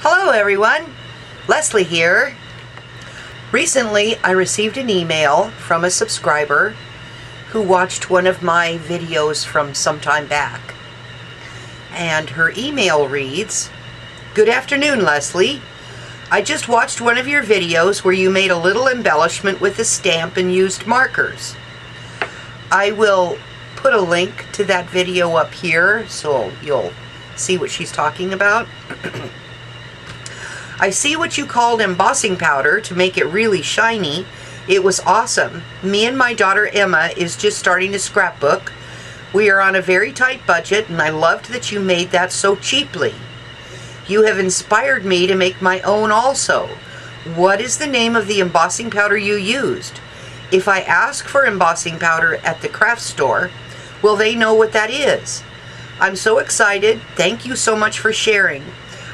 Hello everyone, Leslie here. Recently I received an email from a subscriber who watched one of my videos from some time back. And her email reads, "Good afternoon, Leslie. I just watched one of your videos where you made a little embellishment with a stamp and used markers. I will put a link to that video up here so you'll see what she's talking about. I see what you called embossing powder to make it really shiny. It was awesome. Me and my daughter Emma is just starting to scrapbook. We are on a very tight budget and I loved that you made that so cheaply. You have inspired me to make my own also. What is the name of the embossing powder you used? If I ask for embossing powder at the craft store, will they know what that is? I'm so excited. Thank you so much for sharing.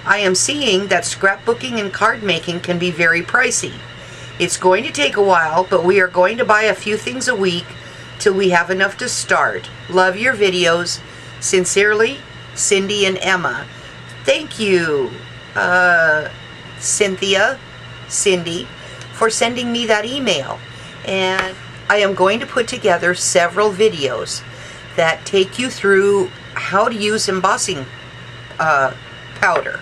I am seeing that scrapbooking and card making can be very pricey. It's going to take a while, but we are going to buy a few things a week till we have enough to start. Love your videos. Sincerely, Cindy and Emma." Thank you, Cindy, for sending me that email. And I am going to put together several videos that take you through how to use embossing powder.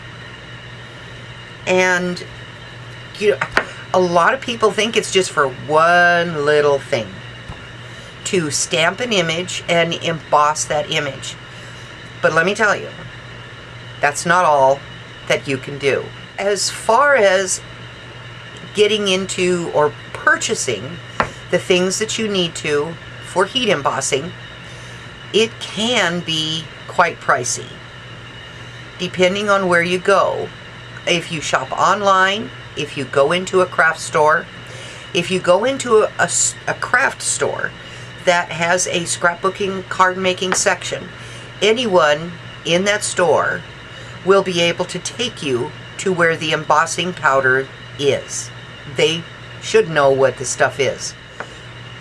And a lot of people think it's just for one little thing, to stamp an image and emboss that image. But let me tell you, that's not all that you can do. As far as getting into or purchasing the things that you need to for heat embossing, it can be quite pricey, depending on where you go. If you shop online, if you go into a craft store, if you go into a craft store that has a scrapbooking card making section, anyone in that store will be able to take you to where the embossing powder is. They should know what the stuff is.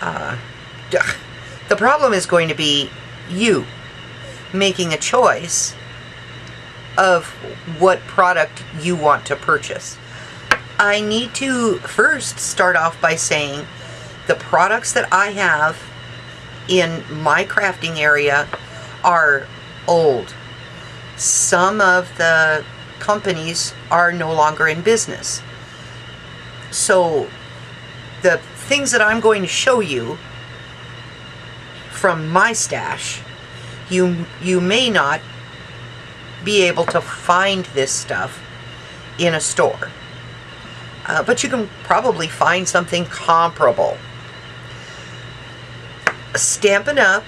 The problem is going to be you making a choice of what product you want to purchase. I need to first start off by saying the products that I have in my crafting area are old. Some of the companies are no longer in business. So the things that I'm going to show you from my stash, you may not be able to find this stuff in a store. But you can probably find something comparable. Stampin' Up!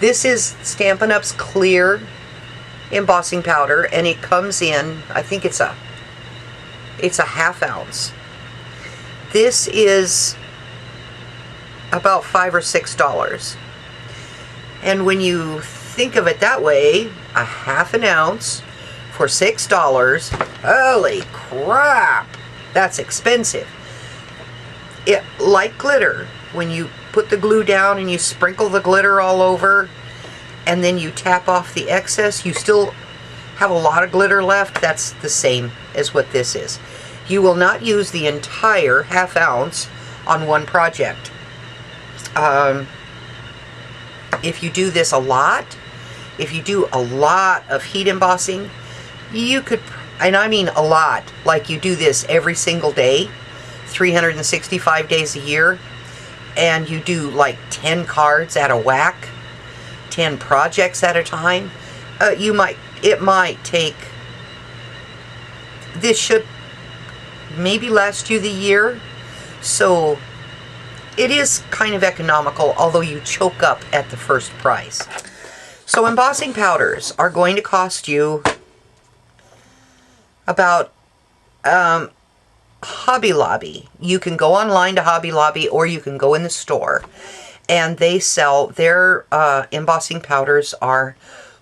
This is Stampin' Up's clear embossing powder, and it comes in, I think it's a ½ ounce. This is about $5 or $6. And when you think of it that way, a ½ ounce for $6, holy crap, that's expensive. It, like glitter, when you put the glue down and you sprinkle the glitter all over and then you tap off the excess, you still have a lot of glitter left. That's the same as what this is. You will not use the entire ½ ounce on one project. If you do this a lot, if you do a lot of heat embossing, you could, and I mean a lot, like you do this every single day, 365 days a year, and you do like 10 cards at a whack, 10 projects at a time, it might take, this should maybe last you the year. So it is kind of economical, although you choke up at the first price. So embossing powders are going to cost you about Hobby Lobby. You can go online to Hobby Lobby or you can go in the store, and they sell their embossing powders are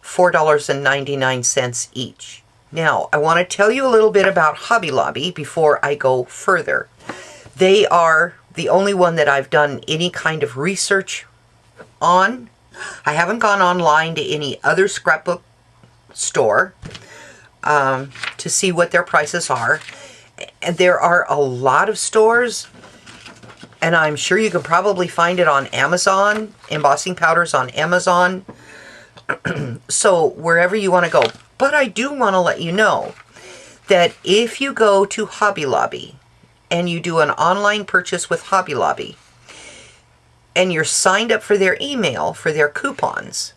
$4.99 each. Now, I want to tell you a little bit about Hobby Lobby before I go further. They are the only one that I've done any kind of research on I haven't gone online to any other scrapbook store to see what their prices are. And there are a lot of stores, and I'm sure you can probably find it on Amazon, embossing powders on Amazon. So wherever you want to go. But I do want to let you know that if you go to Hobby Lobby and you do an online purchase with Hobby Lobby and you're signed up for their email, for their coupons,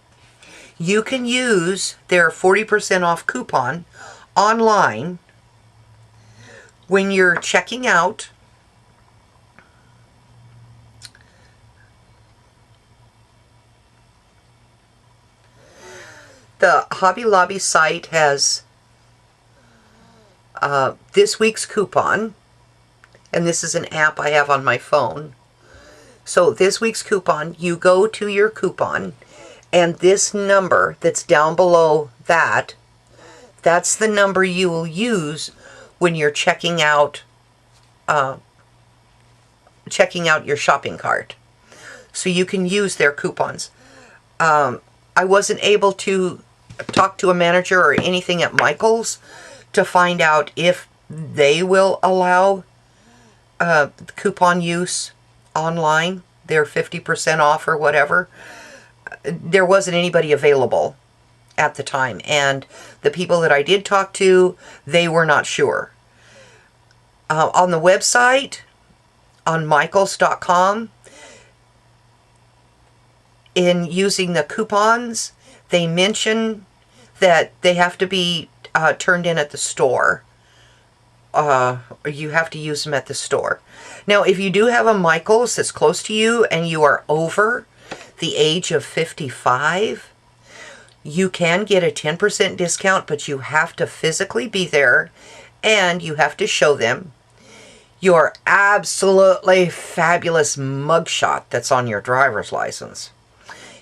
you can use their 40% off coupon online when you're checking out. The Hobby Lobby site has this week's coupon, and this is an app I have on my phone. So this week's coupon, you go to your coupon, and this number that's down below that's the number you will use when you're checking out your shopping cart. So you can use their coupons. I wasn't able to talk to a manager or anything at Michael's to find out if they will allow coupon use online, their 50% off or whatever. There wasn't anybody available at the time, and the people that I did talk to, they were not sure. On the website, on michaels.com, in using the coupons, they mention that they have to be turned in at the store. You have to use them at the store. Now, if you do have a Michaels that's close to you and you are over the age of 55, you can get a 10% discount, but you have to physically be there and you have to show them your absolutely fabulous mugshot that's on your driver's license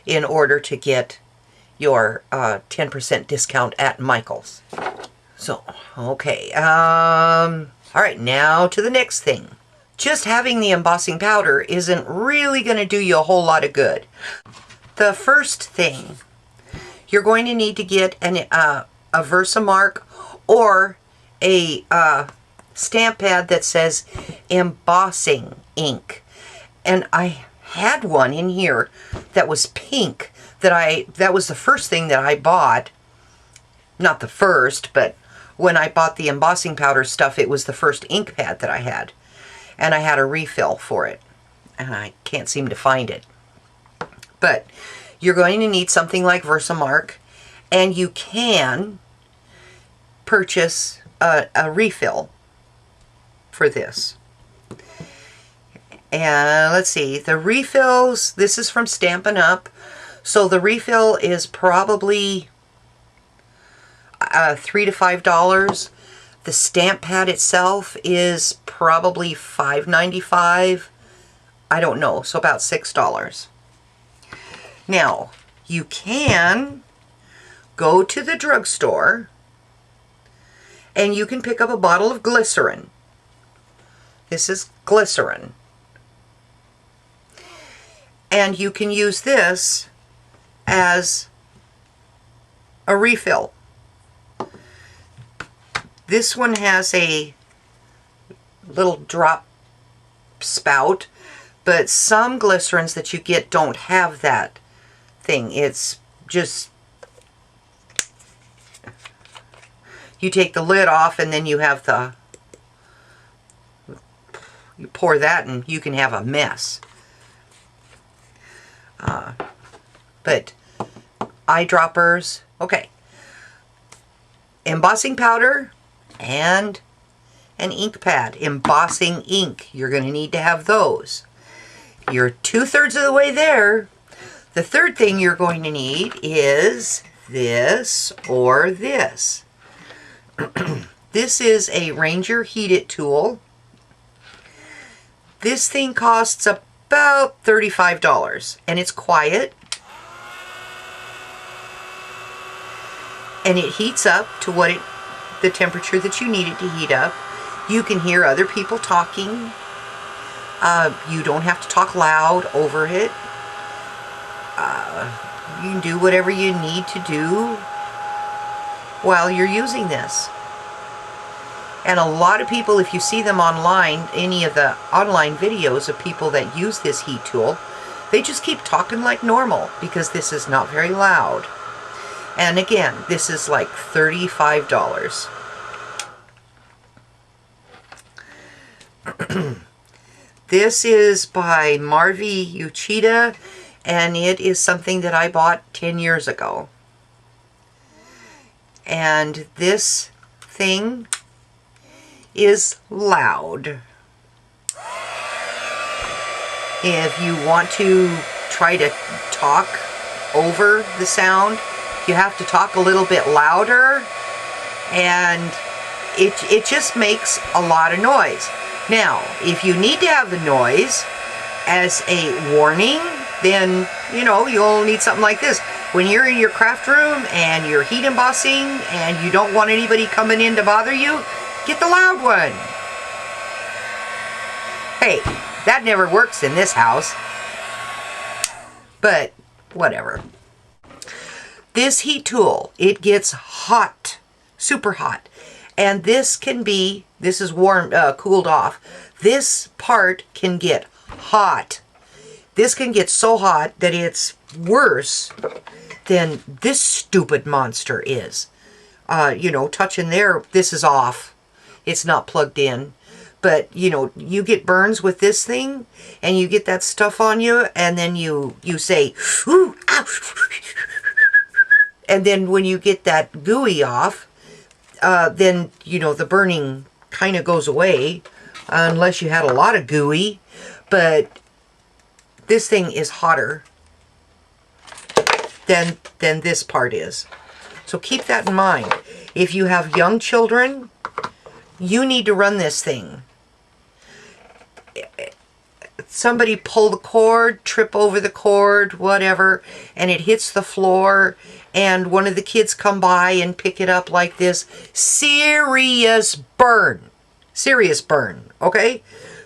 in order to get your 10% discount at Michael's. So, okay. All right, now to the next thing. Just having the embossing powder isn't really going to do you a whole lot of good. The first thing, you're going to need to get a Versamark or a stamp pad that says embossing ink. And I had one in here that was pink that was the first thing that I bought. Not the first, but when I bought the embossing powder stuff, it was the first ink pad that I had. And I had a refill for it. And I can't seem to find it. But you're going to need something like Versamark, and you can purchase a refill for this. And let's see, the refills, this is from Stampin' Up! So the refill is probably $3 to $5. The stamp pad itself is probably $5.95. I don't know, so about $6. Now, you can go to the drugstore and you can pick up a bottle of glycerin. This is glycerin. And you can use this as a refill. This one has a little drop spout, but some glycerins that you get don't have that thing. It's just, you take the lid off and then you have you pour that and you can have a mess. But eyedroppers, okay. Embossing powder and an ink pad. Embossing ink, you're going to need to have those. You're 2/3 of the way there. The third thing you're going to need is this or this. This is a Ranger Heat It tool. This thing costs about $35, and it's quiet. And it heats up to the temperature that you need it to heat up. You can hear other people talking. You don't have to talk loud over it. You can do whatever you need to do while you're using this. And a lot of people, if you see them online, any of the online videos of people that use this heat tool, they just keep talking like normal because this is not very loud. And again, this is like $35. This is by Marvi Uchida, and it is something that I bought 10 years ago. And this thing is loud. If you want to try to talk over the sound, you have to talk a little bit louder, and it just makes a lot of noise. Now, if you need to have the noise as a warning, then, you know, you'll need something like this. When you're in your craft room and you're heat embossing and you don't want anybody coming in to bother you, get the loud one. Hey, that never works in this house. But, whatever. This heat tool, it gets hot, super hot. And this can be, this is warm, cooled off. This part can get hot. This can get so hot that it's worse than this stupid monster is. You know, touching there, this is off. It's not plugged in. But, you know, you get burns with this thing, and you get that stuff on you, and then you say, ooh, ow. And then when you get that gooey off, then, you know, the burning kind of goes away, unless you had a lot of gooey. But this thing is hotter than this part is. So keep that in mind. If you have young children, you need to run this thing. Somebody pull the cord, trip over the cord, whatever, and it hits the floor, and one of the kids come by and pick it up like this. Serious burn. Serious burn, okay?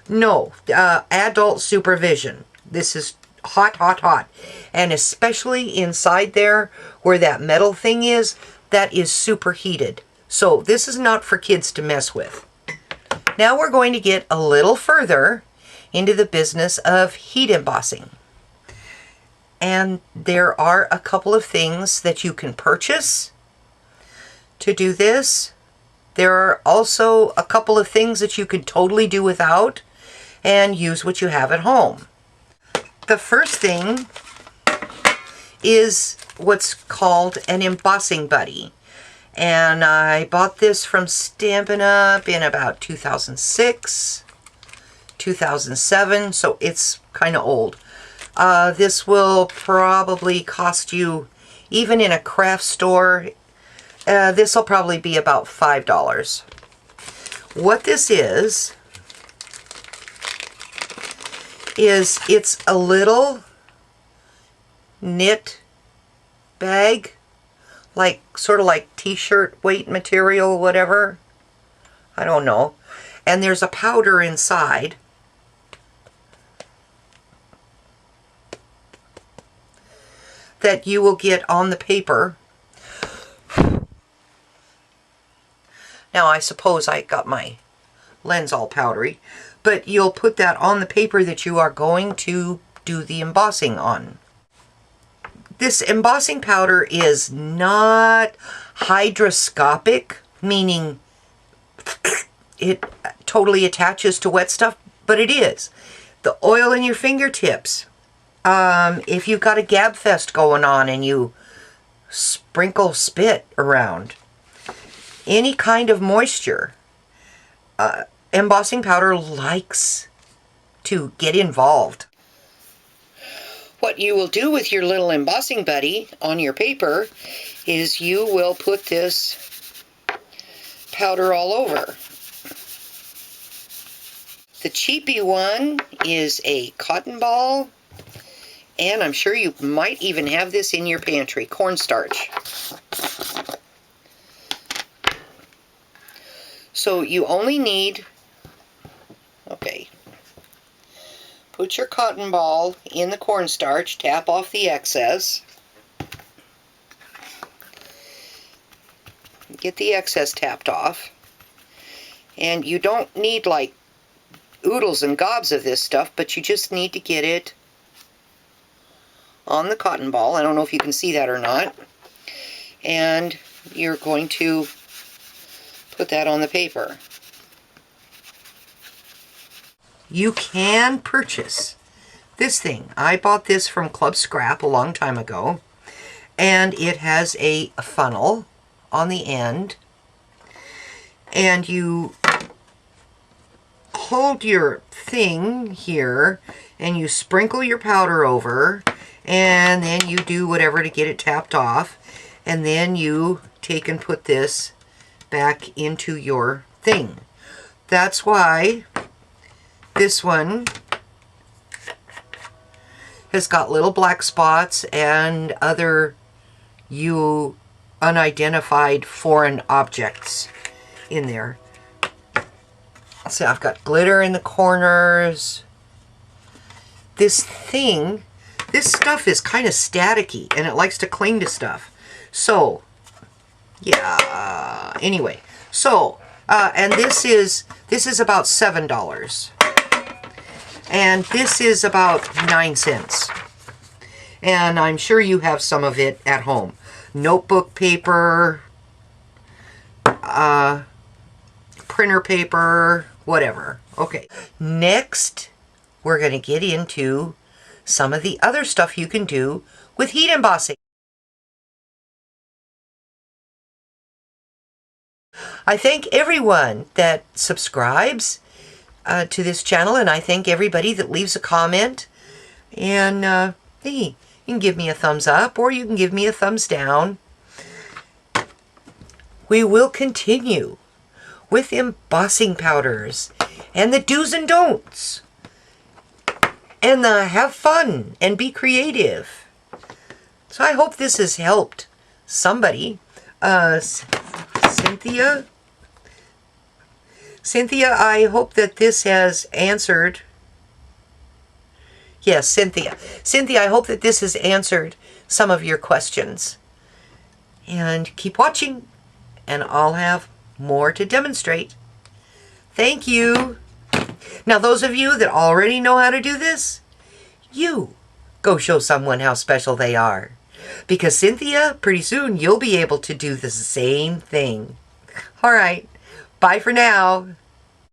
No, adult supervision. This is hot, hot, hot. And especially inside there where that metal thing is, that is superheated. So this is not for kids to mess with. Now we're going to get a little further into the business of heat embossing. And there are a couple of things that you can purchase to do this. There are also a couple of things that you can totally do without and use what you have at home. The first thing is what's called an embossing buddy. And I bought this from Stampin' Up! In about 2006, 2007, so it's kind of old. This will probably cost you, even in a craft store, this will probably be about $5. What this is it's a little knit bag, like sort of like t-shirt weight material, whatever. I don't know. And there's a powder inside. That you will get on the paper. Now I suppose I got my lens all powdery, but you'll put that on the paper that you are going to do the embossing on. This embossing powder is not hygroscopic, meaning it totally attaches to wet stuff, but it is. The oil in your fingertips. If you've got a gab fest going on and you sprinkle spit around, any kind of moisture, embossing powder likes to get involved. What you will do with your little embossing buddy on your paper is you will put this powder all over. The cheapy one is a cotton ball, and I'm sure you might even have this in your pantry, cornstarch. So you only need, okay, put your cotton ball in the cornstarch, tap off the excess, get the excess tapped off. And you don't need like oodles and gobs of this stuff, but you just need to get it on the cotton ball. I don't know if you can see that or not. And you're going to put that on the paper. You can purchase this thing. I bought this from Club Scrap a long time ago, and it has a funnel on the end, and you hold your thing here and you sprinkle your powder over, and then you do whatever to get it tapped off, and then you take and put this back into your thing. That's why this one has got little black spots and other unidentified foreign objects in there. So I've got glitter in the corners. This thing, this stuff is kind of staticky and it likes to cling to stuff. So, yeah, anyway. So, and this is about $7. And this is about 9 cents. And I'm sure you have some of it at home. Notebook paper, printer paper, whatever. Okay. Next, we're going to get into some of the other stuff you can do with heat embossing. I thank everyone that subscribes to this channel, and I thank everybody that leaves a comment. And hey, you can give me a thumbs up or you can give me a thumbs down. We will continue with embossing powders and the do's and don'ts, and have fun and be creative. So I hope this has helped somebody. Cynthia, I hope that this has answered. Yes, Cynthia, I hope that this has answered some of your questions. And keep watching, and I'll have more to demonstrate. Thank you. Now, those of you that already know how to do this, you go show someone how special they are. Because Cynthia, pretty soon you'll be able to do the same thing. All right, bye for now.